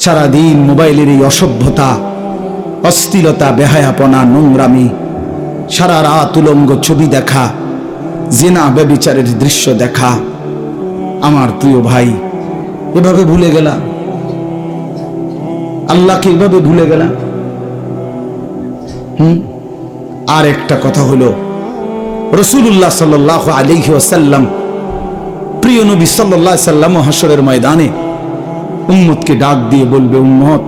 সারাদিন মোবাইলের এই অসভ্যতা, অশ্লীলতা, বেহায়াপনা, নোংরামি, সারা রাত উলঙ্গ ছবি দেখা, জিনা ব্যভিচারের দৃশ্য দেখা। আমার প্রিয় ভাই, এভাবে ভুলে গেলাম আল্লাহকে, এভাবে ভুলে গেলাম। আর একটা কথা হলো, রাসূলুল্লাহ সাল্লাল্লাহু আলাইহি ওয়াসাল্লাম, প্রিয় নবী সাল্লাল্লাহু আলাইহি ওয়াসাল্লাম হাশরের ময়দানে উম্মতকে ডাক দিয়ে বলবে, উম্মত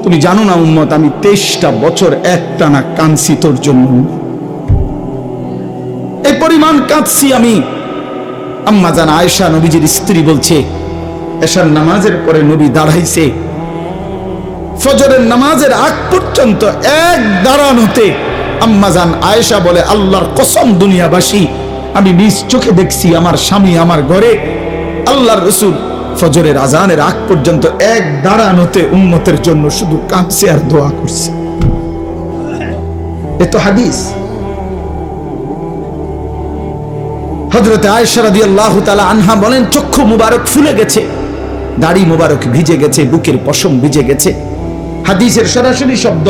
তুমি জানো না উম্মত, আমি 23টা বছর একটানা কাঁদছি তোর জন্য, এই পরিমাণ কাঁদছি আমি। আম্মা জান আয়েশা নবীজির স্ত্রী বলছে, এশার নামাজের পরে নবী দাঁড়াইছে, ফজরের নামাজের আগ পর্যন্ত এক দাঁড়ানোতে আম্মা জান আয়েশা বলে, আল্লাহর কসম দুনিয়াবাসী, আমি নিজ চোখে দেখছি আমার স্বামী আমার ঘরে আল্লাহর রাসূল ফজরের আজানের আগ পর্যন্ত এক দাঁড়ানোতে উম্মতের জন্য শুধু কাঁদছে আর দোয়া করছে। এ তো হাদিস। হযরত আয়েশা রাদিয়াল্লাহু তাআলা আনহা বলেন, চক্ষু মুবারক ফুলে গেছে, দাড়ি মুবারক ভিজে গেছে, বুকের পশম ভিজে গেছে। হাদিসের সরাসরি শব্দ,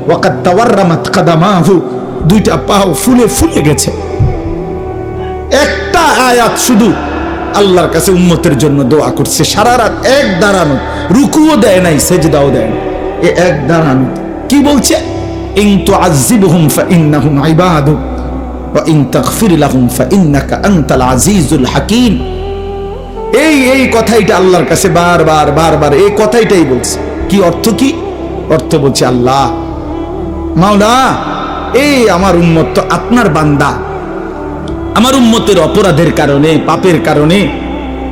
ওয়াকাদ তাওয়াররামাত কাদামাহু, দুইটা পাও ফুলে ফুলে গেছে। একটা আয়াত শুধু আল্লাহর কাছে উম্মতের জন্য দোয়া করছে, সারা রাত এক দাঁড়ানো, রুকুও দেয় নাই, সেজদাও দেয় নাই, এ এক দাঁড়ানো। কি বলছে? ইন তুআযিবহুম ফাইন্নাহুম ইবাদুক ওয়া ইন তাগফির লাহুম ফাইন্নাকা আনতাল আজিজুল হাকীম। এই কথাইটা আল্লাহর কাছে বারবার এই কথাইটাই বলছে। কি অর্থ? কি অর্থ বলছে, আল্লাহ মাওলা, এই আমার উম্মত তো আপনার বান্দা, আমার উম্মতের অপরাধের কারণে, পাপের কারণে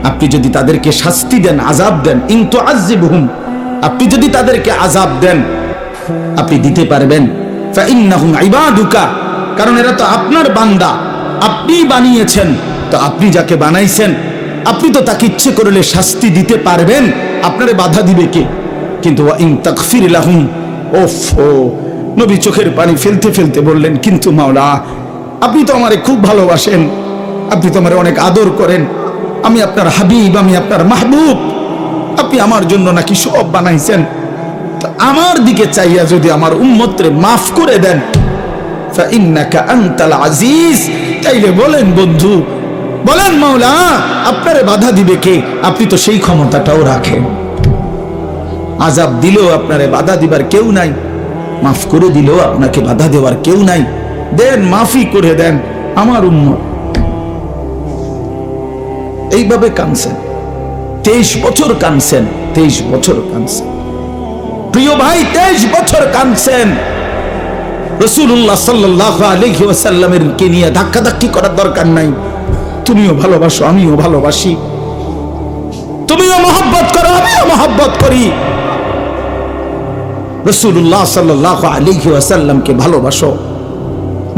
আপনি যদি তাদেরকে শাস্তি দেন, আযাব দেন, ইন তুআযিবহুম, আপনি যদি তাদেরকে আযাব দেন, আপনি দিতে পারবেন, ফাইন্নাহুম ইবাদুকা, কারণ এরা তো আপনার বান্দা, আপনি বানিয়েছেন, তো আপনি যাকে বানাইছেন আপনি তো তাকে ইচ্ছে করলে শাস্তি দিতে পারবেন, আপনারে বাধা দিবে কে? কিন্তু ওয়া ইন তাগফির লাহুম, ওফো, নবী চোখের পানি ফেলতে ফেলতে বললেন, কিন্তু মাওলা, আপনি তো আমারে খুব ভালোবাসেন, আপনি তো আমারে অনেক আদর করেন, আমি আপনার হাবিব, আমি আপনার মাহবুব, আপনি আমার জন্য নাকি সব বানাইছেন, তো আমার দিকে চাইয়া যদি আমার উম্মতরে মাফ করে দেন, ফাইন্নাকা আনতাল আজিজ, তাইলে বলেন বন্ধু, বলেন মাওলা, আপনারে বাধা দিবে কে? আপনি তো সেই ক্ষমতাটাও রাখেন। আযাব দিলেও আপনারে বাধা দিবার কেউ নাই, মাফ করে দিলেও আপনাকে বাধা দেওয়ার কেউ নাই, দেন, মাফি করে দেন আমার উম্মত। এইভাবে কাঁদছেন, 23 বছর কাঁদছেন, 23 বছর কাঁদছেন প্রিয় ভাই, 23 বছর কাঁদছেন। রাসূলুল্লাহ সাল্লাল্লাহু আলাইহি ওয়াসাল্লামের কে নিয়ে ধাক্কাধাক্কি করার দরকার নাই। তুমিও ভালোবাসো, আমিও ভালোবাসি, তুমিও মহব্বত করো, আমিও মহব্বত করি। রাসূলুল্লাহ সাল্লাল্লাহু আলাইহি ওয়াসাল্লামকে ভালোবাসো,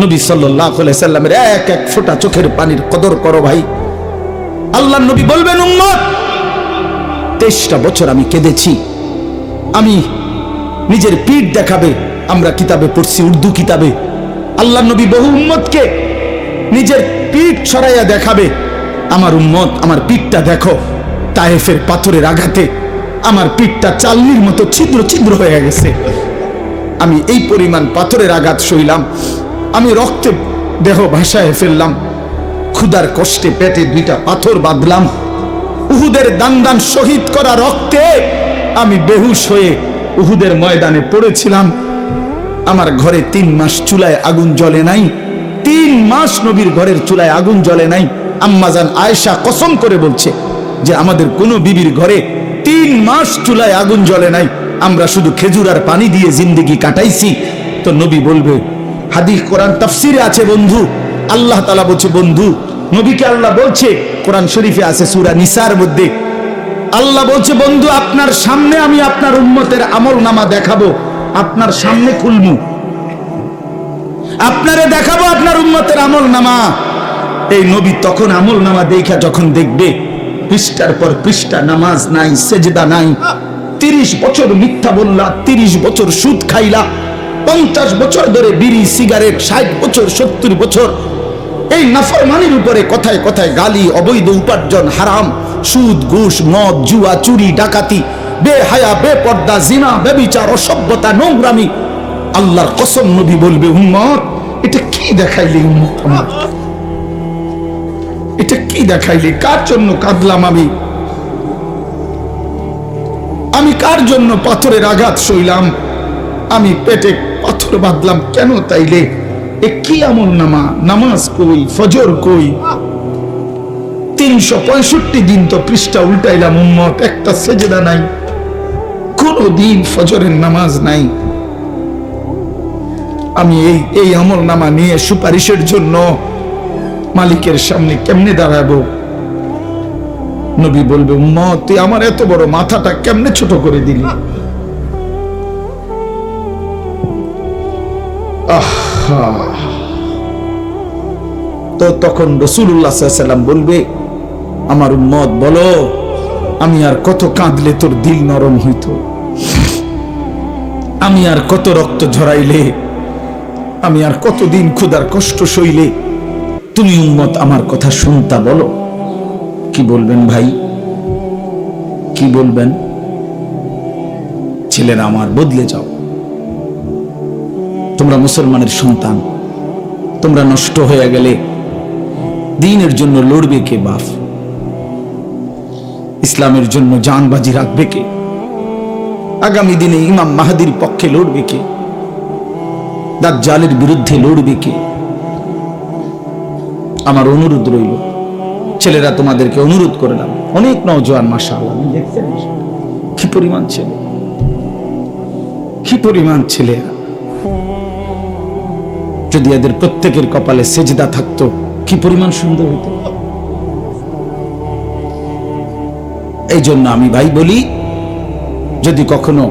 নবী সাল্লাল্লাহু আলাইহি সাল্লামের এক এক ফোঁটা চোখের পানির কদর করো ভাই। আল্লাহর নবী বলবেন, উম্মত 23টা বছর আমি কেঁদেছি, আমি নিজের পিঠ দেখাবে, আমরা কিতাবে পড়ছি, উর্দু কিতাবে আল্লাহর নবী বহু উম্মতকে নিজের পিঠ ছড়াইয়া দেখাবে, আমার উম্মত আমার পিঠটা দেখো, তায়েফের পাথরের আঘাতে আমার পিঠটা চালনির মতো ছিদ্র ছিদ্র হয়ে গেছে, আমি এই পরিমাণ পাথরের আঘাত সইলাম, আমি রক্তে দেহ ভাসায় ফেললাম, ক্ষুধার কষ্টে পেটে 2টা পাথর বাঁধলাম, উহুদের দান শহীদ করা রক্তে আমি বেহুশ হয়ে উহুদের ময়দানে পড়েছিলাম, আমার ঘরে 3 মাস চুলায় আগুন জ্বলে নাই, 3 মাস নবীর ঘরের চুলায় আগুন জ্বলে নাই। আম্মা জান আয়েশা কসম করে বলছে যে আমাদের কোনো বিবির ঘরে 3 মাস চুলায় আগুন জ্বলে নাই, আমরা শুধু খেজুর আর পানি দিয়ে জিন্দেগি কাটাইছি। তো নবী বলবে, হাদিস কোরআন তাফসিরে আছে বন্ধু, আল্লাহ তাআলা বলছে, বন্ধু নবীকে আল্লাহ বলছে, কোরআন শরীফে আছে সূরা নিসার মধ্যে আল্লাহ বলছে, বন্ধু আপনার সামনে আমি আপনার উম্মতের আমলনামা দেখাবো, আপনার সামনে খুলমু, আপনারে দেখাবো আপনার উম্মতের আমলনামা। এই নবী তখন আমলনামা দেখা যখন দেখবে পৃষ্ঠার পর পৃষ্ঠা নামাজ নাই, সেজদা নাই, 30 বছর মিথ্যা বললা, 30 বছর সুদ খাইলা, 50 বছর ধরে বিড়ি সিগারেট, 60 বছর 70 বছর এই নাফরমানির উপরে কথায় কথায় গালি, অবৈধ উপার্জন, হারাম, সুদ ঘুষ, মদ, জুয়া, চুরি, ডাকাতি, বেহায়া, বেপর্দা, জিনা, ব্যভিচার, অসভ্যতা, নোংরামি। আল্লাহর কসম নবী বলবে, উম্মত এটা কি দেখাইলি উম্মত আমার, এটা কি দেখাইলি? কার জন্য কাঁদলাম আমি? আমি কার জন্য পাথরের আঘাত সইলাম? আমি পেটে পাথর বাঁধলাম কেন তাইলে? এ কি আমল নামা? নামাজ কই, ফজর কই? 365 দিন তো পৃষ্ঠা উল্টাইলাম উম্মত, একটা সেজদা নাই, কোনো দিন ফজরের নামাজ নাই। আমি এই আমল নামা নিয়ে সুপারিশের জন্য মালিকের সামনে কেমনে দাঁড়াবো? নবী বলবে, উম্মত তুই আমার এত বড় মাথাটা কেমনে ছোট করে দিলি? তো তখন রাসূলুল্লাহ সাল্লাল্লাহু আলাইহি ওয়াসাল্লাম বলবে, আমার উম্মত বলো, আমি আর কত কাঁদলে তোর দিল নরম হইতো? আমি আর কত রক্ত ঝরাইলে, আমি আর কতদিন ক্ষুধার কষ্ট সইলে তুমি উম্মত আমার কথা শুনতা? বলো কি বলবেন ভাই, কি বলবেন? ছেলেরা আমার, বদলে যাও। তোমরা মুসলমানের সন্তান, তোমরা নষ্ট হয়ে গেলে দ্বীনের জন্য লড়বে কে বাপ? ইসলামের জন্য জানবাজি রাখবে কে? আগামী দিনে ইমাম মাহদির পক্ষে লড়বে কে? দাজ্জালের বিরুদ্ধে লড়বে কে? আমার অনুরোধ রইল, ছেলেরা তোমাদেরকে অনুরোধ করলাম, অনেক নওজোয়ান মাশাআল্লাহ, দেখছেন কি পরিমাণ ছেলে, কি পরিমাণ ছেলে। যদি এদের প্রত্যেকের কপালে সেজদা থাকতো কি পরিমাণ সুন্দর হতো। এই জন্য আমি ভাই বলি, যদি কখনো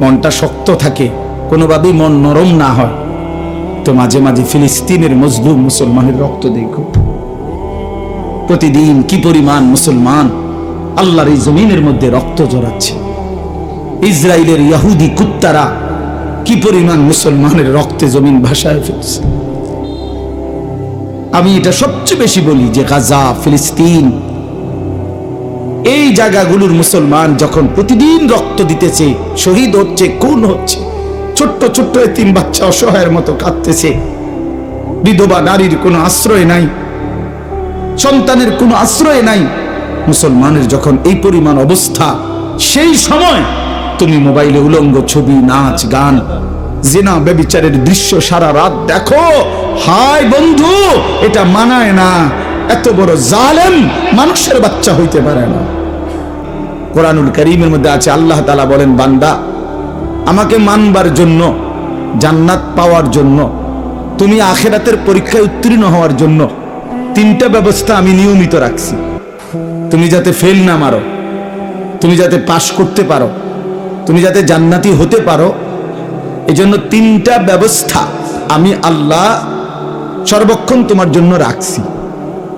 মনটা শক্ত থাকে, কোনোভাবেই মন নরম না হয়, তো মাঝে মাঝে ফিলিস্তিনের মজলুম মুসলমানের রক্ত দেখো। প্রতিদিন কি পরিমাণ মুসলমান আল্লাহর এই জমিনের মধ্যে রক্ত ঝরাচ্ছে। ইসরায়েলের ইহুদি কুত্তারা কি পরিমাণ মুসলমানের রক্তে জমিন ভাসায় ফেলছে। আমি এটা সবচেয়ে বেশি বলি যে গাজা, ফিলিস্তিন, এই জায়গাগুলোর মুসলমান যখন প্রতিদিন রক্ত দিতেছে, শহীদ হচ্ছে, খুন হচ্ছে, ছোট্ট ছোট্ট এতিম বাচ্চা অসহায়ের মতো কাঁদতেছে, বিধবা নারীর কোনো আশ্রয় নাই, সন্তানের কোনো আশ্রয় নাই, মুসলমানের যখন এই পরিমাণ অবস্থা, সেই সময় তুমি মোবাইলে উলঙ্গ ছবি, নাচ, গান, জিনা, ব্যভিচারের দৃশ্য সারা রাত দেখো, হায় বন্ধু, এটা মানায় না। এত বড় জালেম মানুষের বাচ্চা হইতে পারে না। কোরআনুল কারীমের মধ্যে আছে, আল্লাহ তাআলা বলেন, বান্দা আমাকে মানবার জন্য, জান্নাত পাওয়ার জন্য, তুমি আখিরাতের পরীক্ষায় উত্তীর্ণ হওয়ার জন্য 3টা ব্যবস্থা আমি নিয়মিত রাখছি। তুমি যাতে ফেল না মারো, তুমি যাতে পাশ করতে পারো, তুমি যাতে জান্নাতি হতে পারো, এজন্য 3টা ব্যবস্থা আমি আল্লাহ সর্বক্ষণ তোমার জন্য রাখছি।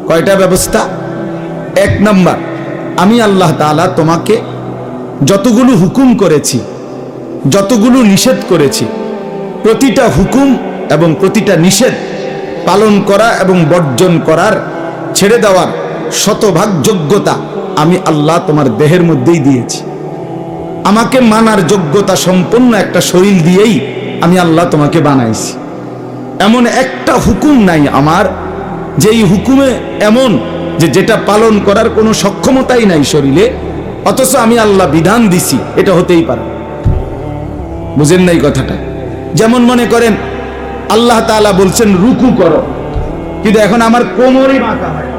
কয়টা ব্যবস্থা? 1 নাম্বার, আমি আল্লাহ তাআলা তোমাকে যতগুলো হুকুম করেছি, যতগুলো নিষেধ করেছি, প্রতিটা হুকুম এবং প্রতিটা নিষেধ পালন করা এবং বর্জন করার, ছেড়ে দেওয়ার শতভাগ যোগ্যতা আমি আল্লাহ তোমার দেহের মধ্যেই দিয়েছি। আমাকে মানার যোগ্যতা সম্পন্ন একটা শরীর দিয়েই আমি আল্লাহ তোমাকে বানাইছি। এমন একটা হুকুম নাই আমার যেই হুকুমে এমন যে যেটা পালন করার কোনো সক্ষমতাই নাই শরীরে, অথচ আমি আল্লাহ বিধান দিছি, এটা হতেই পারে। বুঝেন নাই কথাটা? যেমন মনে করেন আল্লাহ তাআলা বলছেন রুকু করো, কিন্তু এখন আমার কোমরই বাঁকা হয়,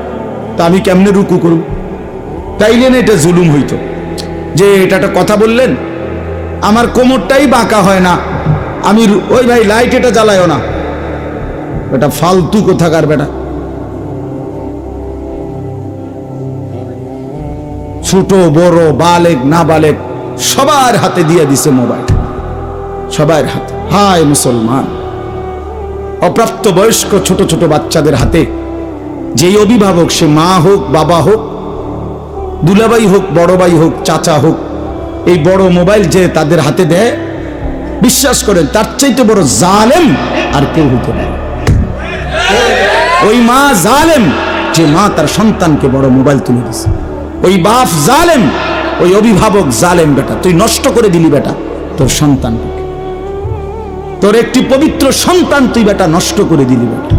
তা আমি কেমনে রুকু করব? তাইলে না এটা জুলুম হইতো যে এটা একটা কথা বললেন, আমার কোমরটাই বাঁকা হয় না, আমি ওই ভাই লাইট এটা জ্বালায়ও না, এটা ফালতু কোথাকার বেটা। ছোট বড়, বালেগ না বালেগ, সবার হাতে দিয়ে দিছে মোবাইল, সবার হাতে। হায় মুসলমান, অপ্রাপ্ত বয়স্ক ছোট ছোট বাচ্চাদের হাতে যেই অভিভাবক, সে মা হোক, বাবা হোক, দুলাভাই হোক, বড় ভাই হোক, চাচা হোক, এই বড় মোবাইল যে তাদের হাতে দেয়, বিশ্বাস করেন তার চাইতে বড় জালেম আর কেউ হতে পারে। ওই মা জালেম যে মা তার সন্তানকে বড় মোবাইল তুলে দিছে, ওই বাপ জালেম ওই অভিভাবক জালেম বেটা, তুই নষ্ট করে দিলি বেটা তোর সন্তানকে, তোর একটি পবিত্র সন্তান তুই বেটা নষ্ট করে দিলি বেটা।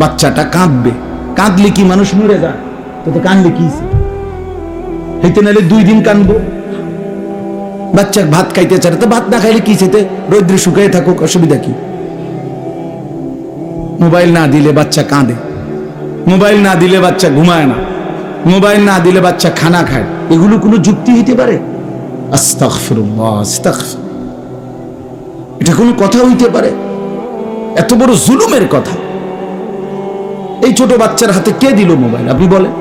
বাচ্চাটা কাঁদবে, কাঁদলে কি মানুষ মরে যায়? তো কাঁদলে কি হইতে নাহলে 2 দিন কাঁদবো। বাচ্চা ভাত খাইতে চায় তো ভাত না খাইলে কি সেতে রৌদ্রে শুকায় থাকুক, অসুবিধা কি? মোবাইল না দিলে বাচ্চা কাঁদে, মোবাইল না দিলে বাচ্চা ঘুমায় না, মোবাইল না দিলে বাচ্চা খানা খায়। এগুলো কোনো যুক্তি হইতে পারে? আস্তাগফিরুল্লাহ, আস্তাগফির। এটা কোনো কথা হইতে পারে? এত বড় জুলুমের কথা। এই ছোট বাচ্চার হাতে কে দিল মোবাইল আপনি বলেন?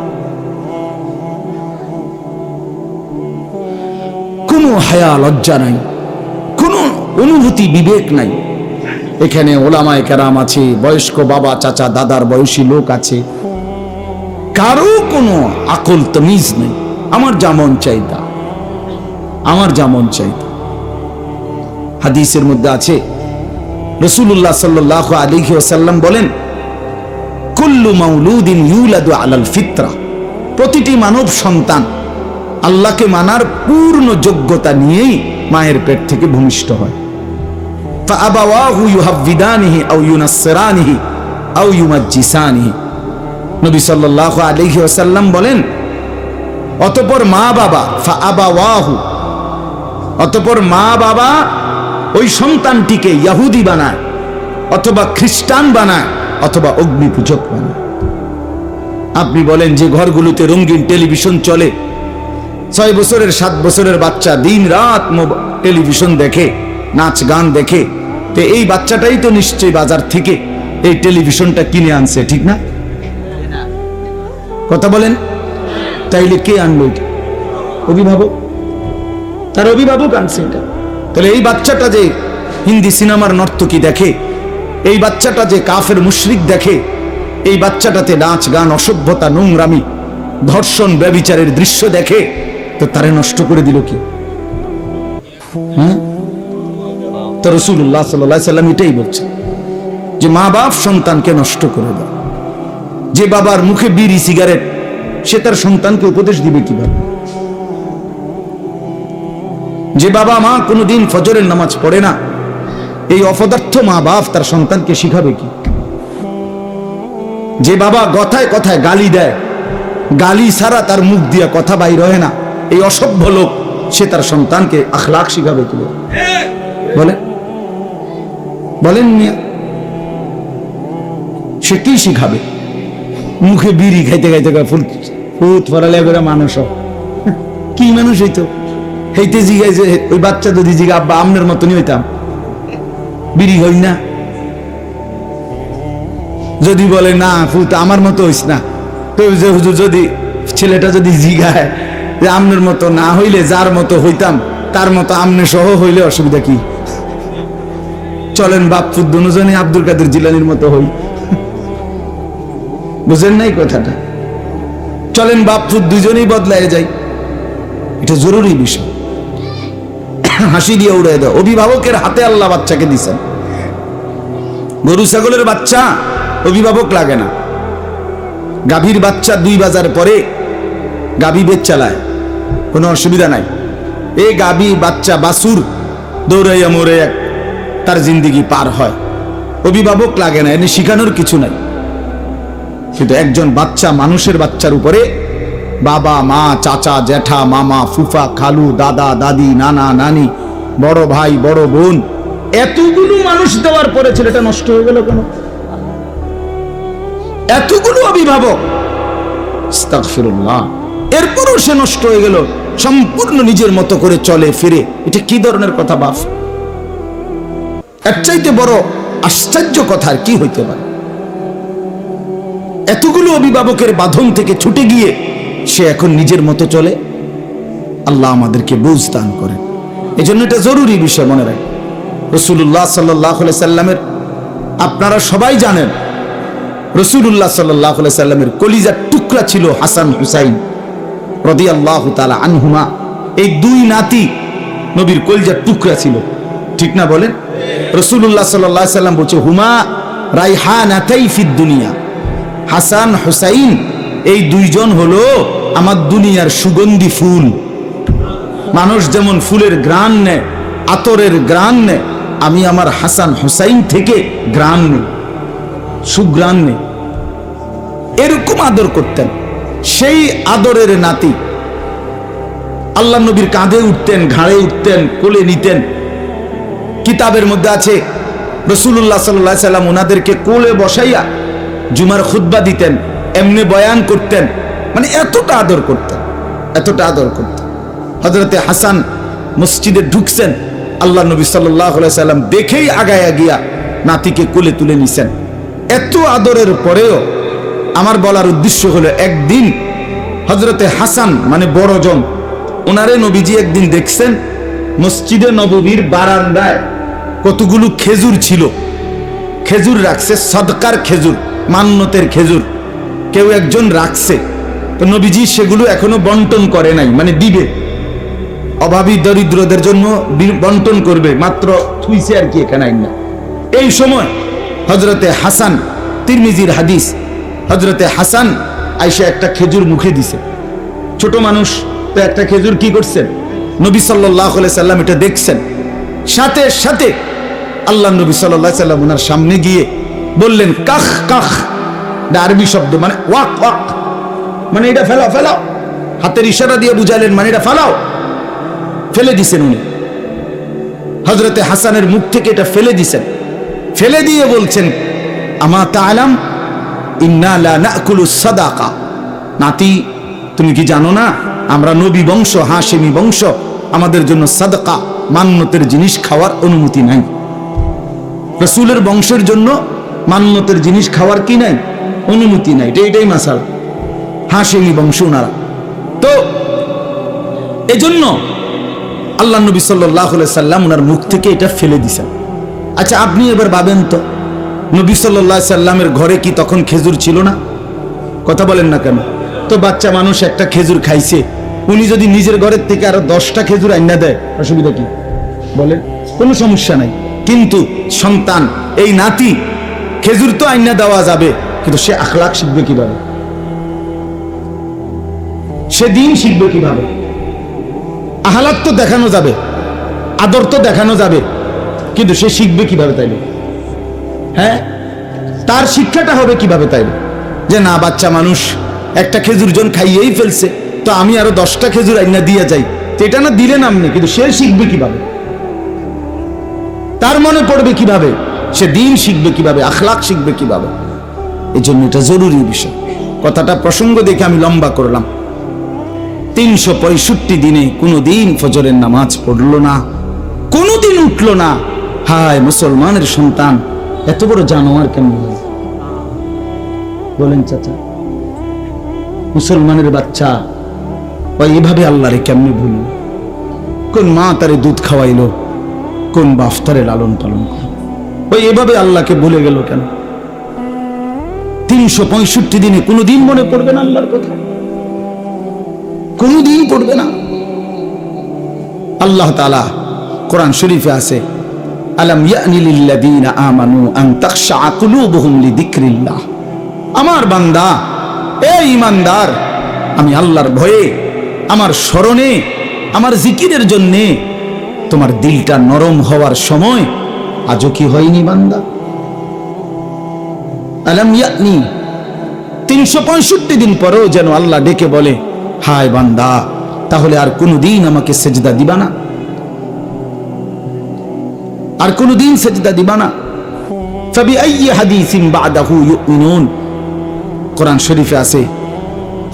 কোনো হায়া লজ্জা নাই, কোনো অনুভূতি বিবেক নাই। এখানে ওলামায়ে কেরাম আছে, বয়স্ক বাবা চাচা দাদার বয়সী লোক আছে, কারো কোনো আকল তমিজ নেই। আমার যেমন চাইতা, আমার যেমন চাইতা। হাদিসের মধ্যে আছে রাসূলুল্লাহ সাল্লাল্লাহু আলাইহি ওয়াসাল্লাম বলেন, কুল্লু মাউলুদিন ইউলাদু আলাল ফিতরা, প্রতিটি মানব সন্তান আল্লাহকে মানার পূর্ণ যোগ্যতা নিয়েই মায়ের পেট থেকে ভূমিষ্ঠ হয়। ফাআবাওয়াহু ইউহাব্বিদানিহি আও ইউনাসসিরানিহি আও ইউমাজ্জিসানিহি। নবী সাল্লাল্লাহু আলাইহি ওয়াসাল্লাম বলেন, অতঃপর মা বাবা, ফাআবাওয়াহু, অতঃপর মা বাবা ওই সন্তানটিকে ইহুদি বানায়, অথবা খ্রিস্টান বানায়, অথবা অগ্নি পূজক বানায়। আপনি বলেন যে ঘরগুলোতে রঙিন টেলিভিশন চলে, 6 বছরের 7 বছরের বাচ্চা দিন রাত টেলিভিশন দেখে, নাচ গান দেখে, তো এই বাচ্চাটাই তো নিশ্চয়ই বাজার থেকে এই টেলিভিশনটা কিনে আনছে, ঠিক না? কথা বলেন। তাইলে কে আনলো? অভিভাবক, তার অভিভাবক আনছে এটা। তাহলে এই বাচ্চাটা যে হিন্দি সিনেমার নর্তকী দেখে, এই বাচ্চাটা যে কাফের মুশরিক দেখে, এই বাচ্চাটাতে নাচ গান, অসভ্যতা, নোংরামি, ধর্ষণ, ব্যভিচারের দৃশ্য দেখে, তো তারে নষ্ট করে দিল কি? তো রাসূলুল্লাহ সাল্লাল্লাহু আলাইহি ওয়াসাল্লাম এটাই বলছে যে মা বাপ সন্তানকে নষ্ট করে দেয়। যে বাবার মুখে বিড়ি সিগারেট, সে তার সন্তানকে উপদেশ দিবে কিভাবে? যে বাবা মা কোনোদিন ফজরের নামাজ পড়ে না, এই অপদার্থ মা বাপ তার সন্তানকে শিখাবে কি? যে বাবা কথায় কথায় গালি দেয়, গালি ছাড়া তার মুখ দিয়ে কথা বাইর হয় না, এই অসভ্য লোক, সে তার সন্তানকে আখলাক শিখাবে কি? বলে বলেন মিয়া, সে কি শিখাবে? মুখে বিড়ি খাইতে খাইতে ফুট ফরালে করে মানুষ কি মানুষ হইতো? হইতে জিগাই যে ওই বাচ্চা যদি জিগা আব্বা আমনের মতনই হইতাম, বিড়ি হই না। যদি বলে না ফুট আমার মতো হইস না, তো যদি ছেলেটা যদি জিগায় যে আমনের মতো না হইলে যার মতো হইতাম তার মতো আমনে সহ হইলে অসুবিধা কি? চলেন বাপফুত দুজনে আব্দুল কাদের জিলানির মতো হই। বুঝেন নাই কথাটা? চলেন বাপফুত দুজনেই বদলায় যাই। এটা জরুরি বিষয়। হাসি দিয়ে উড়ে দাও। অভিভাবকের হাতে আল্লাহ বাচ্চাকে দিছেন। গরু ছাগলের বাচ্চা অভিভাবক লাগে না। গাভীর বাচ্চা 2 বাজার পরে গাভী বেচ চালায়, কোনো অসুবিধা নাই। এই গাভী বাচ্চা বাছুর দৌড়াইয়া মরে তার জিন্দিগি পার হয়, অভিভাবক লাগে না, এনে শিখানোর কিছু নাই। কিন্তু একজন বাচ্চা, মানুষের বাচ্চার উপরে বাবা মা, চাচা জ্যাঠা, মামা ফুফা, খালু, দাদা দাদি, নানা নানি, বড় ভাই বড় বোন, এতগুলো মানুষ দেওয়ার পরে ছেলেটা নষ্ট হয়ে গেল কেন? এতগুলো অভিভাবক, আস্তাগফিরুল্লাহ, এরপরও সে নষ্ট হয়ে গেল, সম্পূর্ণ নিজের মতো করে চলে ফিরে। এটা কি ধরনের কথা বাপ? এর চাইতে বড় আশ্চর্য কথা আর কি হইতে পারে? এতগুলো অভিভাবকের বাঁধন থেকে ছুটে গিয়ে সে এখন নিজের মতো চলে। আল্লাহ আমাদেরকে বুঝ দান করেন। এই জন্য এটা জরুরি বিষয় মনে রাখেন। রাসূলুল্লাহ সাল্লাল্লাহু আলাইহি সাল্লামের, আপনারা সবাই জানেন, রাসূলুল্লাহ সাল্লাল্লাহু আলাইহি সাল্লামের কলিজার টুকরা ছিল হাসান হুসাইন রাদিয়াল্লাহু তাআলা আনহুমা। এই 2 নাতি নবীর কলিজার টুকরা ছিল, ঠিক না বলেন? রাসূলুল্লাহ সাল্লাল্লাহু আলাইহি সাল্লাম বলছে, হুমা রাইহানাতাই ফিদ দুনিয়া। হাসান হুসাইন এই 2 জন হলো আমার দুনিয়ার সুগন্ধি ফুল। মানুষ যেমন ফুলের ঘ্রাণ নেয়, আতরের ঘ্রাণ নেয়, আমি আমার হাসান হুসাইন থেকে ঘ্রাণ নেই, সুঘ্রাণ নেই। এরকম আদর করতেন। সেই আদরের নাতি আল্লাহ নবীর কাঁধে উঠতেন, ঘাড়ে উঠতেন, কোলে নিতেন। কিতাবের মধ্যে আছে রাসূলুল্লাহ সাল্লাল্লাহু আলাইহি সাল্লাম ওনাদেরকে কোলে বসাইয়া জুমার খুতবা দিতেন, এমনি বয়ান করতেন, মানে এতটা আদর করতেন, এতটা আদর করতেন। হযরতে হাসান মসজিদে ঢুকছেন, আল্লাহ নবী সাল্লাল্লাহু আলাইহি সাল্লাম দেখেই আগায়া গিয়া নাতিকে কোলে তুলে নিছেন। এত আদরের পরেও আমার বলার উদ্দেশ্য হলো, একদিন হযরতে হাসান মানে বড়জন, ওনারে নবীজি একদিন দেখছেন মসজিদে নববীর বারান্দায় কতগুলো খেজুর ছিল, খেজুর রাখছে, সদকার খেজুর, মান্নতের খেজুর কেউ একজন রাখছে। তো নবীজি সেগুলো এখনো বন্টন করে নাই, মানে দিবে, অভাবী দরিদ্রদের জন্য বন্টন করবে, মাত্র থুইছে আর কি এখানে না। এই সময় হযরতে হাসান, তিরমিজির হাদিস, হযরতে হাসান আইসা একটা খেজুর মুখে দিছে। ছোট মানুষ তো একটা খেজুর কি করছেন, নবী সাল্লাল্লাহু আলাইহি সাল্লাম এটা দেখছেন। সাথে সাথে আল্লাহ নবী সাল্লাল্লাহু আলাইহি সাল্লাম ওনার সামনে গিয়ে বললেন কাখ কাখ, আরবি শব্দ, মানে ওয়াক ওয়াক, মানে এটা ফেলাও ফেলাও, হাতের ইশারা দিয়ে বুঝালেন মানে এটা ফেলাও। ফেলে দিছেন উনি, হযরতে হাসানের মুখ থেকে এটা ফেলে দিছেন। ফেলে দিয়ে বলছেন আমা তাআলাম ইন্না লা নাকুলু সাদাকা, নাতি তুমি কি জানো না আমরা নবী বংশ, হাশেমি বংশ, আমাদের জন্য সাদকা মান্নতের জিনিস খাওয়ার অনুমতি নাই। রাসূলের বংশের জন্য মান্নতের জিনিস খাওয়ার কি নাই, অনুমতি নাই। এটাই মাসাল, হাশেমি বংশ ওনারা। তো এজন্য আল্লাহ নবী সাল্লাল্লাহু আলাইহি সাল্লাম ওনার মুখ থেকে এটা ফেলে দিছেন। আচ্ছা আপনি এবার ভাবেন তো, নবী সাল্লাল্লাহু আলাইহি সাল্লামের ঘরে কি তখন খেজুর ছিল না? কথা বলেন না কেন? তো বাচ্চা মানুষ একটা খেজুর খাইছে, উনি যদি নিজের ঘরের থেকে আরো 10টা খেজুর আইনা দেয়, অসুবিধা কি বলেন? কোনো সমস্যা নাই। কিন্তু সন্তান, এই নাতি, খেজুর তো আইনা দেওয়া যাবে, কিন্তু সে আখলাক শিখবে কিভাবে? সে দিন শিখবে কিভাবে? আহলাক তো দেখানো যাবে, আদর তো দেখানো যাবে, কিন্তু সে শিখবে কিভাবে তাইলে? হ্যাঁ, তার শিক্ষাটা হবে কিভাবে তাইলে? যে না, বাচ্চা মানুষ একটা খেজুর জন খাইয়েই ফেলছে, তো আমি আরো 10টা খেজুর আইনা দিয়ে যাই, তো এটা না দিলেন আপনি, কিন্তু সে শিখবে কিভাবে? তার মনে পড়বে কিভাবে? সে দিন শিখবে কিভাবে? আখলাক শিখবে কিভাবে? এই জন্য এটা জরুরি বিষয়। কথাটা প্রসঙ্গ দেখে আমি লম্বা করলাম। 365 দিনে কোনোদিন ফজরের নামাজ পড়লো না, কোনোদিন উঠলো না। হায় মুসলমানের সন্তান, এত বড় জানোয়ার কেমন বলেন চাচা? মুসলমানের বাচ্চা ওই এভাবে আল্লাহরে কেমনে ভুল? কোন মা তারে দুধ খাওয়াইলো, কোন বাপ তারে লালন পালন করলো, ওই এভাবে আল্লাহকে ভুলে গেল কেন? 365 দিনে কোনোদিন মনে পড়বে না আল্লাহর কথা? কোনদিন পড়বে না। আল্লাহ তাআলা কোরআন শরীফে আছে, আলাম ইয়ানি লিল্লাযীনা আমানু আন তাখশা কুলুবুহুম লিযিকরিল্লাহ। আমার বান্দা, এই ঈমানদার, আমি আল্লাহর ভয়ে, আমার স্মরণে, আমার জিকিরের জন্য তোমার দিলটা নরম হওয়ার সময় আজও কি হয়নি বান্দা? আলাম ইয়ানি, 365 দিন পরেও যেন আল্লাহ ডেকে বলে, হায় বান্দা, তাহলে আর কোনদিন আমাকে সেজদা দিবা না? আর কোনদিন সেজদা দিবা না? ফাবিআইয়ি হাদিসিন বাদাহু ইউমিনুন। কোরআন শরীফে আছে,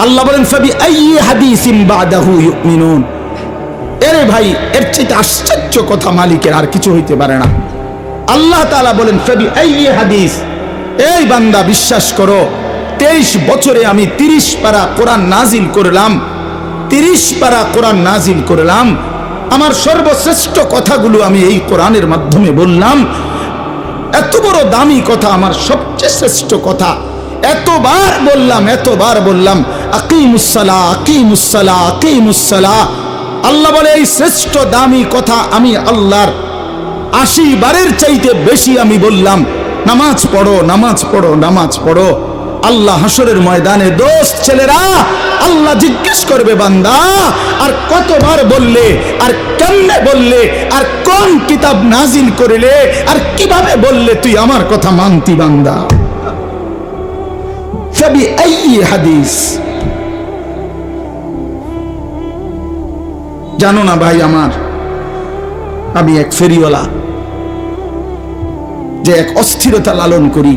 আল্লাহ বলেন ফাবিআইয়ি হাদিসিন বাদাহু ইউমিনুন। এরে ভাই, এর চেয়ে আশ্চর্য কথা মালিকের আর কিছু হইতে পারে না। আল্লাহ তাআলা বলেন ফাবিআইয়ি হাদিস, এই বান্দা বিশ্বাস করো, 23 বছরে আমি 30 পারা কোরআন নাজিল করলাম, 30 পারা কোরআন নাজিল করলাম। আমার সর্বশ্রেষ্ঠ কথাগুলো আমি এই কোরআনের মাধ্যমে বললাম। এত বড় দামি কথা, আমার সবচেয়ে শ্রেষ্ঠ কথা, এতবার বললাম আকিমুসসালাহ, আকিমুসসালাহ, আকিমুসসালাহ। আল্লাহ বলে এই শ্রেষ্ঠ দামি কথা আমি আল্লাহর 80 বারের চাইতে বেশি আমি বললাম, নামাজ পড়ো, নামাজ পড়ো, নামাজ পড়ো। আল্লাহ হাসরের ময়দানে দোস্ত ছেলেরা আল্লাহ জিজ্ঞেস করবে বান্দা আর কতবার বললে, আর কেমনে বললে, আর কোন কিতাব নাজিল করিলে, আর কিভাবে বললে তুই আমার কথা মানতি বান্দা। ফাবি আইয়ি হাদিস, জানো না ভাই আমার, আমি এক ফেরিওয়ালা, যে এক অস্থিরতা লালন করি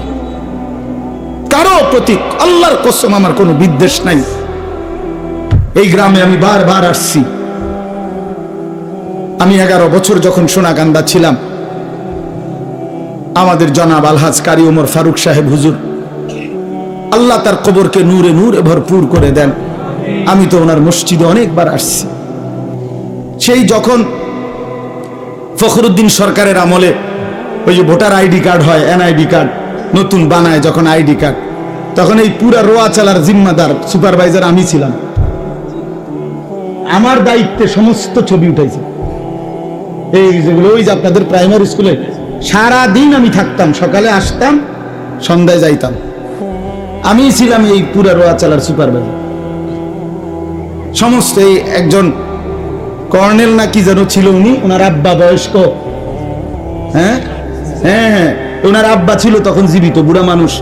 কারো প্রতি, আল্লাহর কসম আমার কোনো বিদ্বেষ নাই। এই গ্রামে আমি বারবার আসছি। আমি 11 বছর যখন সোনাকান্দা ছিলাম, আমাদের জনাব আলহাজ কারি ওমর ফারুক সাহেব হুজুর, আল্লাহ তার কবরকে নূরে নূরে ভরপুর করে দেন। আমি তো ওনার মসজিদে অনেকবার আসছি। সেই যখন ফখরুদ্দিন সরকারের আমলে ওই যে ভোটার আইডি কার্ড হয়, এনআইডি কার্ড নতুন বানায় যখন আইডি কার্ড, তখন এই পুরা রোয়া চালার জিম্মাদার সুপারভাইজার আমি ছিলাম। আমার দায়িত্বে সমস্ত ছবি উঠাইছে। এই যেগুলো ওই যে আপনাদের প্রাইমারি স্কুলে সারা দিন আমি থাকতাম, সকালে আসতাম, সন্ধ্যায় যাইতাম। আমি ছিলাম এই পুরা রোয়া চালার সুপারভাইজার। সমস্ত এই একজন কর্নেল না কি যেন ছিল উনি, ওনার আব্বা বয়স্ক, হ্যাঁ হ্যাঁ হ্যাঁ, ওনার আব্বা ছিল তখন জীবিত, বুড়া মানুষ।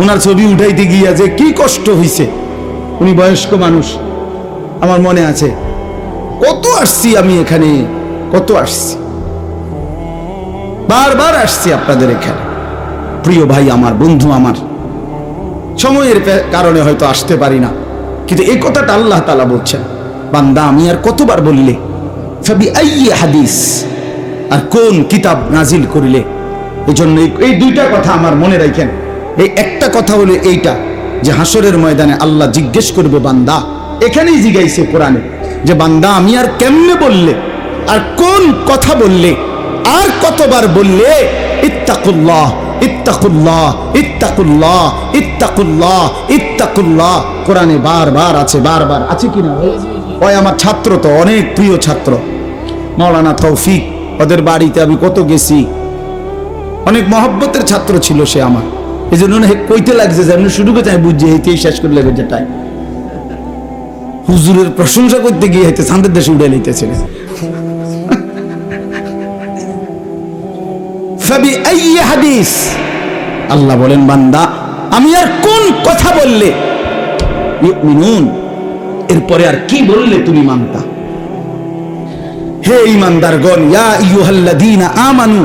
ওনার ছবি উঠাইতে গিয়া যে কি কষ্ট হইছে, উনি বয়স্ক মানুষ, আমার মনে আছে। কত আসছি আমি এখানে, কত আসছি, বারবার আসছি আপনাদের এখানে। প্রিয় ভাই আমার, বন্ধু আমার, সময়ের কারণে হয়তো আসতে পারি না, কিন্তু এই কথাটা আল্লাহ তাআলা বলছেন, বান্দা আমি আর কতবার বললে, ফাবি আইয়ি হাদিস, আর কোন কিতাব নাজিল করিলে। এই জন্য এই দুইটা কথা আমার মনে রাখেন। এই একটা কথা হলো এইটা, যে হাসরের ময়দানে আল্লাহ জিজ্ঞেস করবে বান্দা, এখানেই জিজ্ঞাইছে কোরআনে, যে বান্দা আমি আর কেমনে বললে, আর কোন কথা বললে, আর কতবার বললে। ইত্তাকুল্লাহ ইত্তাকুল্লাহ ইত্তাকুল্লাহ ইত্তাকুল্লাহ ইত্তাকুল্লাহ, কোরআনে বারবার আছে, বারবার আছে কিনা? ওই আমার ছাত্র তো অনেক প্রিয় ছাত্র, মাওলানা তৌফিক, ওদের বাড়িতে আমি কত গেছি, অনেক মহব্বতের ছাত্র ছিল সে আমার। এই জন্য কইতে লাগছে যে আমি শুরু করতে, আমি বুঝছি এইতেই শেষ করে লেগে যেটাই হুজুরের প্রশংসা করতে গিয়ে হইতে চাঁদের দেশে উড়ে লইতেছিল। ফাবি আইয়ি হাদিস, আল্লাহ বলেন বান্দা আমি আর কোন কথা বললে ইউমিনুন, এরপরে আর কি বললে তুমি মানতা। হে ঈমানদারগণ, ইয়া আইয়ুহাল্লাযীনা আমানু,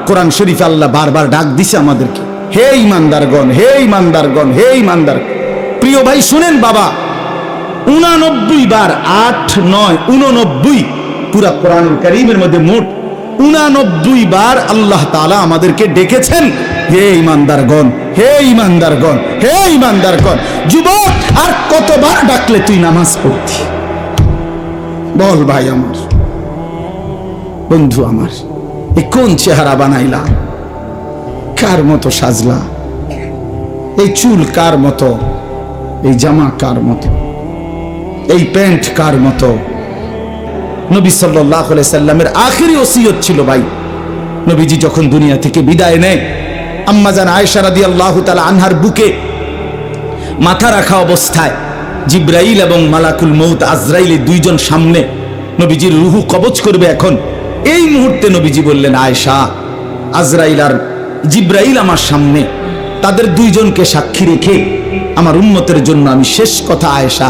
কোরআন শরীফে আল্লাহ বারবার ডাক দিছে আমাদেরকে, হে ঈমানদারগণ, হে ঈমানদারগণ, হে ঈমানদার। প্রিয় ভাই শুনেন বাবা, 89 বার, 8, 9, 89, পুরা কোরআনুল কারীমের মধ্যে মোট 89 বার আল্লাহ তাআলা আমাদেরকে ডেকেছেন, হে ঈমানদারগণ, হে ঈমানদারগণ, হে ঈমানদারগণ। যুবক, আর কতবার ডাকলে তুই নামাজ পড়তি? বল ভাই আমার, বন্ধু আমার, এই কোন চেহারা বানাইলা, কার মতো সাজলা, এই চুল কার মতো, এই জামা কার মতো, এই প্যান্ট কার মতো। নবী সাল্লাল্লাহু আলাইহি সাল্লামের আখেরি ওসিয়ত ছিল ভাই, নবীজি যখন দুনিয়া থেকে বিদায় নেয়, আম্মা জান আয়েশা রাদিয়াল্লাহু তাআলা আনহার বুকে মাথা রাখা অবস্থায় জিবরাইল এবং মালাকুল মউত আজরাইল দুইজন সামনে, নবীজির রূহু কবজ করবে এখন। এই মুহূর্তে নবীজি বললেন, আয়েশা, আজরাইল আর জিবরাইল আমার সামনে, তাদের দুইজনকে সাক্ষী রেখে আমার উম্মতের জন্য আমি শেষ কথা আয়েশা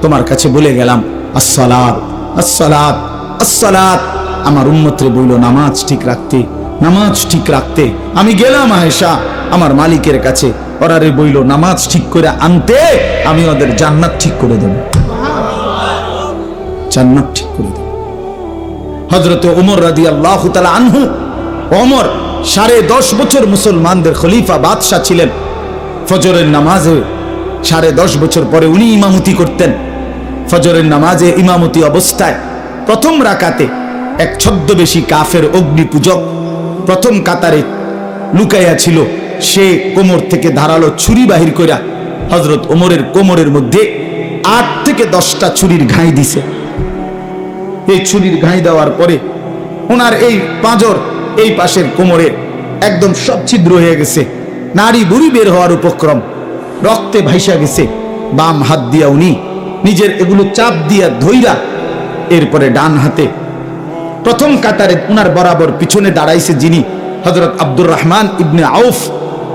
তোমার কাছে বলে গেলাম, আসসালাত আসসালাত আসসালাত। আমার উম্মতরে বলল নামাজ ঠিক রাখতে, নামাজ ঠিক রাখতে। আমি গেলাম আয়েশা আমার মালিকের কাছে, ওরা রে বইল নামাজ ঠিক করে আনতে, আমি ওদের জান্নাত ঠিক করে দেব, জান্নাত ঠিক করে দেব। হযরতে ওমর রাদিয়াল্লাহু তাআলা আনহু, ওমর 10.5 বছর মুসলমানদের খলিফা বাদশাহ ছিলেন। ফজরের নামাজে 10.5 বছর পরে উনি ইমামতি করতেন। ফজরের নামাজে ইমামতি অবস্থায় প্রথম রাকাতে এক ছদ্মবেশী কাফের অগ্নি পূজক প্রথম কাতারে লুকাইয়া ছিল, সে কোমর থেকে ধারালো ছুরি বাহির কইরা হযরত ওমরের কোমরের মধ্যে 8 থেকে 10টা ছুরির ঘাই দিছে। এই ছুরির ঘাই দেওয়ার পরে ওনার এই পাঁজর, এই পাশের কোমরে একদম সব ছিদ্র হয়ে গেছে, নাড়ি বুড়ি বের হওয়ার উপক্রম। রক্তে ভাইসা গেছে। বাম হাত দিয়া উনি নিজের এগুলো চাপ দিয়া ধইরা এরপরে ডান হাতে প্রথম কাতারে উনার বরাবর পিছনে দাঁড়াইছে যিনি, হযরত আব্দুর রহমান ইবনে আউফ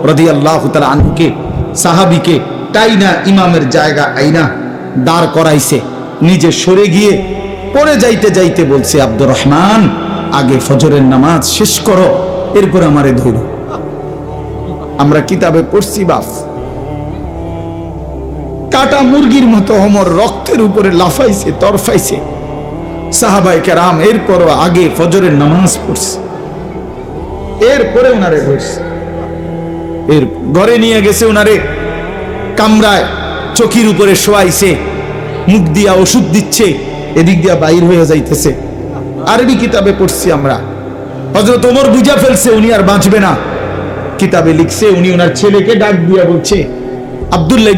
রাদিয়াল্লাহু তাআলা আনহুকে, সাহাবীকে টাইনা ইমামের জায়গা আইনা দাঁড় করাইছে। নিজে সরে গিয়ে পড়ে যাইতে যাইতে বলছে, আব্দুর রহমান, আগে ফজরের নামাজ শেষ করো, এরপর আমারে ধরো। আমরা কিতাবে পড়ছি বাপ, কাটা মুরগির মতো ওমর রক্তের উপরে লাফাইছে, তরফাইছে। সাহাবায়ে কেরাম এরপরও আগে ফজরের নামাজ পড়ছে, এরপরে উনারে ধরছে। এর ঘরে নিয়ে গেছে উনারে, কামরায় চকির উপরে শোয়াইছে, মুখ দিয়া ওষুধ দিচ্ছে, এদিক দিয়া বাইর হয়ে যাইতেছে। আরবি কিতাবে পড়ছি আমরা, হযরত ওমর বুঝা ফেলছে উনি আর বাঁচবে না। কিতাবে লিখছে উনি ওনার ছেলেকে ডাক দিয়া বলছে, আব্দুল্লাহ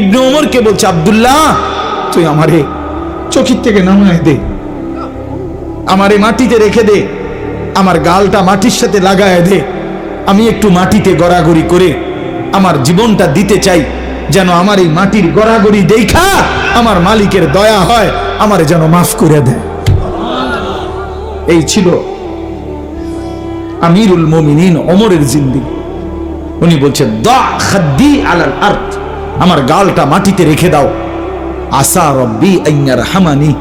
ইবনে ওমরকে বলছে, আব্দুল্লাহ, তুই আমারে চকির থেকে নামায় দে, আমারে মাটিতে রেখে দে, আমার গালটা মাটির সাথে লাগায় দে, আমি একটু মাটিতে গড়াগড়ি করে আমার জীবনটা দিতে চাই, যেন আমার এই মাটির গড়াগড়ি দেখা আমার মালিকের দয়া হয়, আমারে যেন মাফ করে দেয়। এই ছিল আমিরুল মুমিনিন ওমরের জিন্দেগি। উনি বলছেন, দা খাদ্দি আলাল আরদ, আমার গালটা মাটিতে রেখে দাও, আসা রব্বি আন ইয়ারহামানি,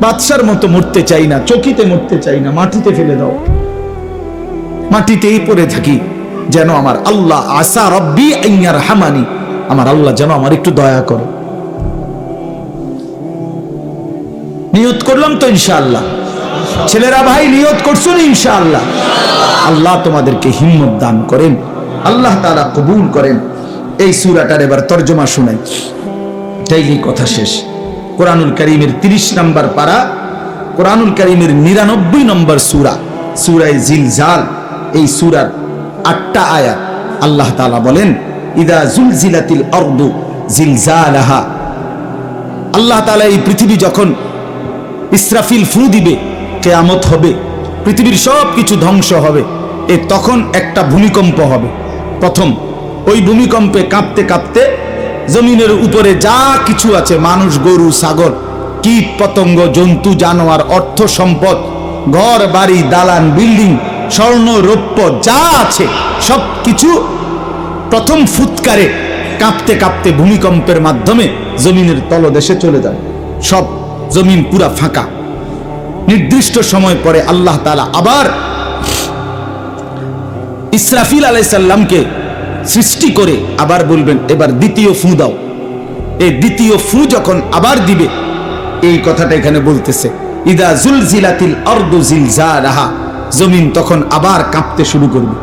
বাদশার মতো মরতে চাই না, চকিতে মরতে চাই না, মাটিতে ফেলে দাও, মাটিতেই পড়ে থাকি, যেন আমার আল্লাহ, আসা রব্বি আন ইয়ারহামানি, আমার আল্লাহ যেন আমার একটু দয়া করে। নিয়ত করলাম তো ইনশাআল্লাহ, ছেলেরা ভাই নিয়ত করছো ইনশাআল্লাহ। আল্লাহ তোমাদেরকে হিম্মত দান করেন, আল্লাহ তাআলা কবুল করেন। এই সূরাটার এবার তরজমা শুনাই, তাইলেই কথা শেষ। কোরআনুল কারীমের 30 নম্বর পারা, কোরআনুল কারীমের 99 নম্বর সূরা, সূরা জিলজাল। এই সূরার 8টা আয়াত। আল্লাহ তাআলা বলেন, ইদা জুলজিলাতিল আরদু জিলজালাহা। আল্লাহ তাআলা এই পৃথিবী যখন ইসরাফিল ফু দিবে, কিয়ামত হবে, পৃথিবীর সব কিছু ধ্বংস হবে, তখন একটা ভূমিকম্প হবে। প্রথম ওই ভূমিকম্পে কাঁপতে কাঁপতে জমিনের উপরে যা কিছু আছে, মানুষ, গরু, ছাগল, কীট পতঙ্গ, জন্তু, জানোয়ার, অর্থ সম্পদ, ঘর বাড়ি, দালান, বিল্ডিং, স্বর্ণ রৌপ্য যা আছে সব কিছু প্রথম ফুৎকারে কাঁপতে কাঁপতে ভূমিকম্পের মাধ্যমে জমিনের তলদেশে চলে যায়। সব জমিন পুরা ফাঁকা। নির্দিষ্ট সময় পরে আল্লাহ তাআলা আবার ইসরাফিল আলাইহিস সালামকে সৃষ্টি করে আবার বলবেন, এবার দ্বিতীয় ফু দাও। এই দ্বিতীয় ফু যখন আবার দিবে, এই কথাটা এখানে বলতেছে, ইদা জুলজিলাতিল আরদু জিলজালাহা, জমিন তখন আবার কাঁপতে শুরু করবে,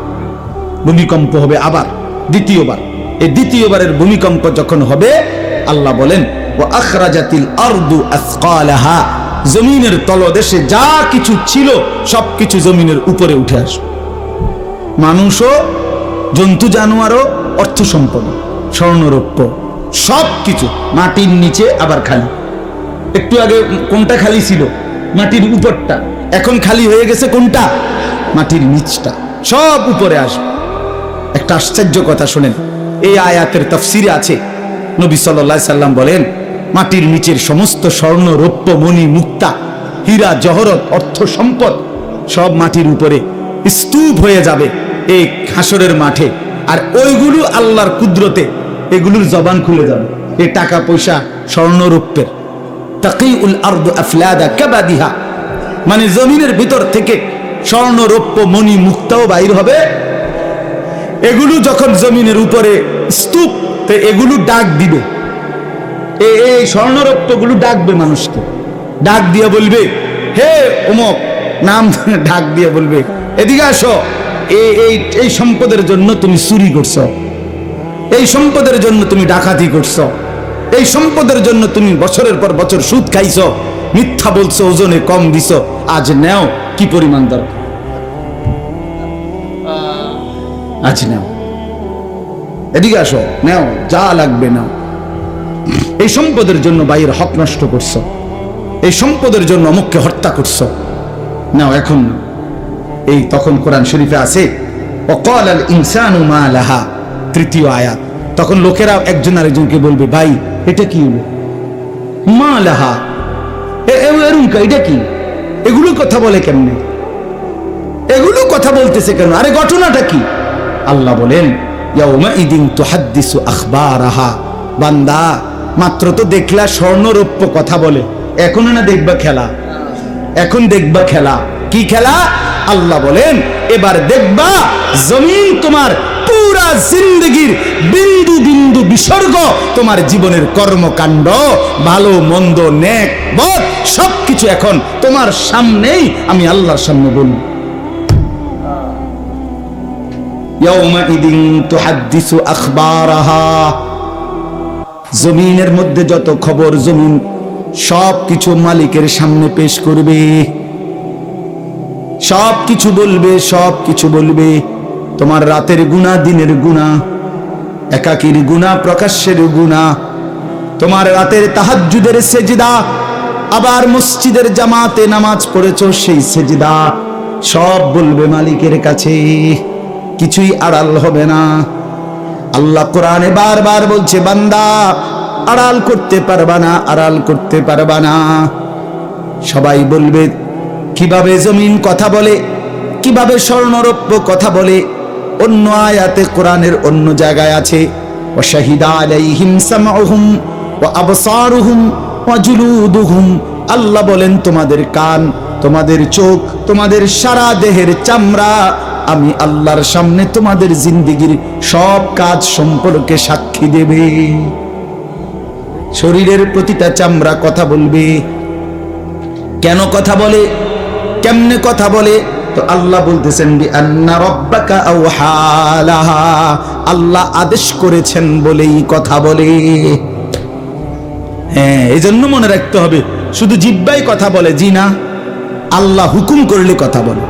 ভূমিকম্প হবে আবার দ্বিতীয়বার। এই দ্বিতীয়বারের ভূমিকম্প যখন হবে, আল্লাহ বলেন, ওয়া আখরাজাতিল আরদু আসকালাহা, জমিনের তলদেশে যা কিছু ছিল সবকিছু জমিনের উপরে উঠে আসবে। মানুষও, জন্তু জানোয়ারও, অর্থ সম্পদ, স্বর্ণরৌপ্য সবকিছু মাটির নিচে আবার খালি। একটু আগে কোনটা খালি ছিল? মাটির উপরটা। এখন খালি হয়ে গেছে কোনটা? মাটির নিচটা। সব উপরে আসবে। একটা আশ্চর্য কথা শুনেন, এই আয়াতের তাফসিরে আছে, নবী সাল্লাল্লাহু আলাইহি সাল্লাম বলেন, মাটির নিচের সমস্ত স্বর্ণ রৌপ্য মণি মুক্তা হীরা জহরত অর্থ সম্পদ সব মাটির উপরে স্তূপ হয়ে যাবে এই হাসরের মাঠে। আর ওইগুলো আল্লাহর কুদরতে এগুলোর জবান খুলে যাবে। এই টাকা পয়সা স্বর্ণ রৌপ্যের তাকিউল আরদু আফলাদা কাবাদিহা, মানে জমিনের ভিতর থেকে স্বর্ণ রৌপ্য মণি মুক্তাও বাইর হবে। এগুলো যখন জমিনের উপরে স্তূপ, এগুলো ডাক দিবে, এই স্বর্ণরৌপ্যগুলো ডাকবে মানুষকে, ডাক দিয়ে বলবে, হে অমুক, নাম ডাক দিয়ে বলবে, এদিকে আসো, এই সম্পদের জন্য তুমি চুরি করছো, এই সম্পদের জন্য তুমি ডাকাতি করছো, এই সম্পদের জন্য তুমি বছরের পর বছর সুদ খাইছো, মিথ্যা বলছো, ওজনে কম দিছো, আজ নেও কি পরিমাণ দরকার, আজ নেও, এদিকে আসো, নেও যা লাগবে নাও। এই সম্পদের জন্য ভাইয়ের হক নষ্ট করছো, এই সম্পদের জন্য অমুককে হত্যা করছো, নাও এখন না। এই তখন কোরআন শরীফে আছে, ওয়াকালাল ইনসানু মা লাহা, তৃতীয় আয়াত। তখন লোকেরা একজন আরেকজনকে বলবে, ভাই এটা কি হলো, মা লাহা, এটা কি, এগুলো কথা বলে কেমনে, এগুলো কথা বলতেছে কেন, আরে ঘটনাটা কি? আল্লাহ বলেন, ইয়াউমাইদিন তুহাদ্দিসু আখবারাহা, বান্দা মাত্র তো দেখলা স্বর্ণরৌপ্য কথা বলে, এখন না দেখবা খেলা, এখন দেখবা খেলা। কি খেলা? আল্লাহ বলেন এবার দেখবা জমিন তোমার পুরা জিন্দেগির বিন্দু বিন্দু বিসর্গ, তোমার জীবনের কর্মকাণ্ড, ভালো মন্দ, নেক বদ, সবকিছু এখন তোমার সামনেই আমি আল্লাহর সামনে বলবো। ইয়াউমাইদিন তুহাদ্দিসু আখবারাহা, জমিনের মধ্যে যত খবর, জমিন সবকিছু মালিকের সামনে পেশ করবে, সবকিছু বলবে, সবকিছু বলবে। তোমার রাতের গুনাহ, দিনের গুনাহ, একাকীর গুনাহ, প্রকাশ্যের গুনাহ, তোমার রাতের তাহাজ্জুদের সেজদা, আবার মসজিদের জামাতে নামাজ পড়েছো সেই সেজদা, সব বলবে মালিকের কাছে, কিছুই আড়াল হবে না। আল্লাহ কোরআনে বারবার বলছে, বান্দা আড়াল করতে পারবা না, আড়াল করতে পারবা না। সবাই বলবে কিভাবে জমিন কথা বলে, কিভাবে স্বর্ণরৌপ্য কথা বলে। অন্য আয়াতে কোরআনের অন্য জায়গায় আছে, ওয়াশাহিদা আলাইহিম সামউহুম ওয়া আবসারুহুম ওয়া জুলুদুহুম, আল্লাহ বলেন তোমাদের কান, তোমাদের চোখ, তোমাদের সারা দেহের চামড়া আমি আল্লাহর সামনে তোমাদের জিন্দেগির সব কাজ সম্পর্কে সাক্ষী দেবে। শরীরের প্রতিটা চামড়া কথা বলবে। কেন কথা বলে, কেমনে কথা বলে? তো আল্লাহ বলতেছেন বিআন্না রাব্বাকা আওহা লাহা, আল্লাহ আদেশ করেছেন বলেই কথা বলে। হ্যাঁ, এজন্য মনে রাখতে হবে শুধু জিহ্বায় কথা বলে, জি না, আল্লাহ হুকুম করলে কথা বলে।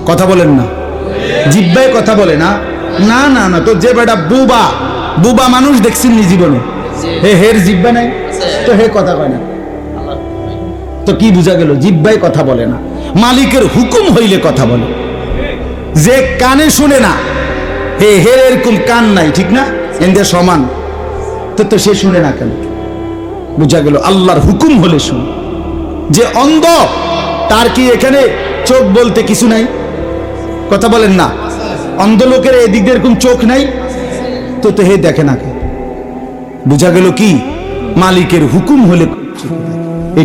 কথা বলেন না, জিহ্বায় কথা বলে না, না না না। তো যে বেটা বুবা, বুবা মানুষ দেখছেন নি জীবনে, হের জিহ্বা নাই তো হে কথা কয় না, তো কি বুঝা গেল? জিহ্বায় কথা বলে না, মালিকের হুকুম হইলে কথা বলে। যে কানে শুনে না, হের এরকম কান নাই, ঠিক না, এদের সমান, তো সে শুনে না কেন? বুঝা গেল আল্লাহর হুকুম হলে শুন। যে অন্ধ, তার কি এখানে চোখ বলতে কিছু নাই? কথা বলেন না, অন্ধ লোকের এদিক দিয়ে এরকম চোখ নাই, তো হে দেখে না কেন? বুঝা গেল কি? মালিকের হুকুম হলে।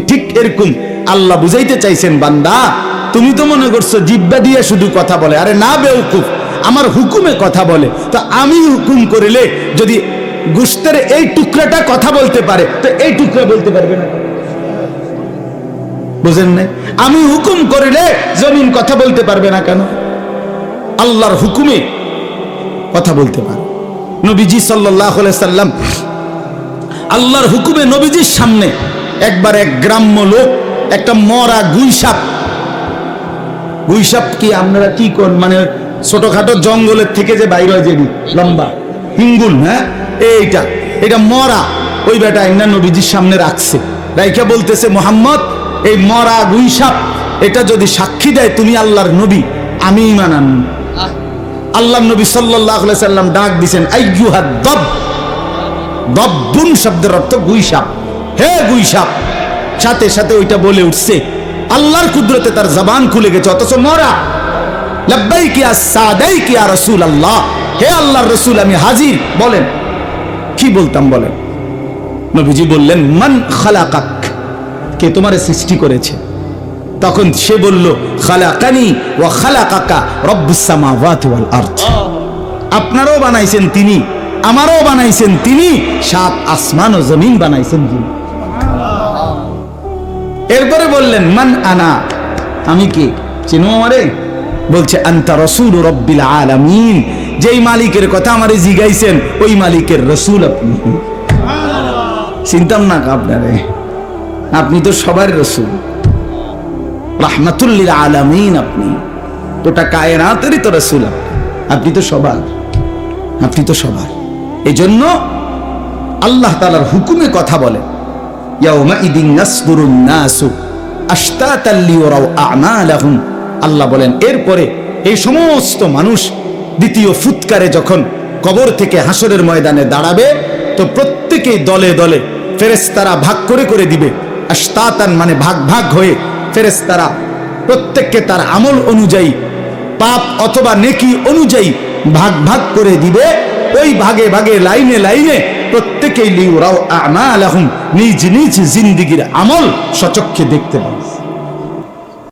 ঠিক এরকম আল্লাহ বুঝাইতে চাইছেন, বান্দা তুমি তো মনে করছো জিহ্বা দিয়ে শুধু কথা বলে, আরে না বেওকুফ, আমার হুকুমে কথা বলে। তো আমি হুকুম করিলে যদি গোশতের এই টুকরাটা কথা বলতে পারে, তো এই টুকরা বলতে পারবে না? বুঝেন নাই? আমি হুকুম করিলে জমিন কথা বলতে পারবে না কেন? আল্লাহর হুকুমে কথা বলতে পারে। নবীজি সাল্লাল্লাহু আলাইহি সাল্লাম আল্লাহর হুকুমে নবীজির সামনে একবার এক গ্রাম্য লোক একটা মরা গুইসাপ, গুইসাপ কি আপনারা কি কোন, মানে ছোটখাটো জঙ্গলের থেকে যে বাইরে হয়, যে লম্বা হিঙ্গুল, হ্যাঁ এইটা, এটা মরা, ওই বেটা ইন্না নবীজির সামনে রাখছে, রাইখা বলতেছে, মুহাম্মদ এই মরা গুইসাপ এটা যদি সাক্ষী দেয় তুমি আল্লাহর নবী, আমি ঈমান আনব। আল্লাহর নবী সাল্লাল্লাহু আলাইহি সাল্লাম ডাক দিবেন, আইয়ুহাদ দাব, দাব্বুন শব্দের অর্থ গুইসাপ, হে গুইসাপ। সাথে সাথে ওইটা বলে উঠছে, আল্লাহর কুদরতে তার জবান খুলে গেছে, অথচ মরা। লাব্বাইক ইয়া সাদাইক ইয়া রাসূলুল্লাহ, হে আল্লাহর রাসূল আমি হাজির, বলেন কি বলতাম বলেন। নবীজি বললেন, মান খালাকাক, কে তোমারে সৃষ্টি করেছে? তখন সে বলল, খালাকানি ওয়া খালাকাকা রব্বুস সামাওয়াতি ওয়াল আরদ, আপনারও বানাইছেন তিনি, আমারও বানাইছেন তিনি, সাত আসমান ও জমিন বানাইছেন তিনি। এরপরে বললেন, মান আনা, আমি কে, চিনো আমারে? বলছে, আনতা রাসূলু রাব্বিল আলামিন, যেই মালিকের কথা আমারে জিগাইছেন ওই মালিকের রাসূল আপনি। চিনতাম না আপনারে, আপনি তো সবার রাসূল, রাহমাতুল লিল আলামিন, আপনি গোটা কায়নাতেরই তো রাসূল, আপনি তো সবার, আপনি তো সবার। এই জন্য আল্লাহ তাআলার হুকুমে কথা বলে। ইয়াউমাইদিন নাসদুরুন নাসু আশতাতাল লিয়ারাউ আ'মালাহুম, আল্লাহ বলেন এরপরে এই সমস্ত মানুষ দ্বিতীয় ফুৎকারে যখন কবর থেকে হাসরের ময়দানে দাঁড়াবে, তো প্রত্যেকেই দলে দলে ফেরেশতারা ভাগ করে করে দিবে। আশতাতান মানে ভাগ ভাগ হয়ে ফেরেশতারা প্রত্যেককে তার আমল অনুযায়ী, পাপ অথবা নেকি অনুযায়ী ভাগ ভাগ করে দিবে। ওই ভাগে ভাগে লাইনে লাইনে প্রত্যেকেই লিউরাও আমালাহুম, নিজ নিজ জিন্দেগীর আমল সচক্ষে দেখতে পাবে।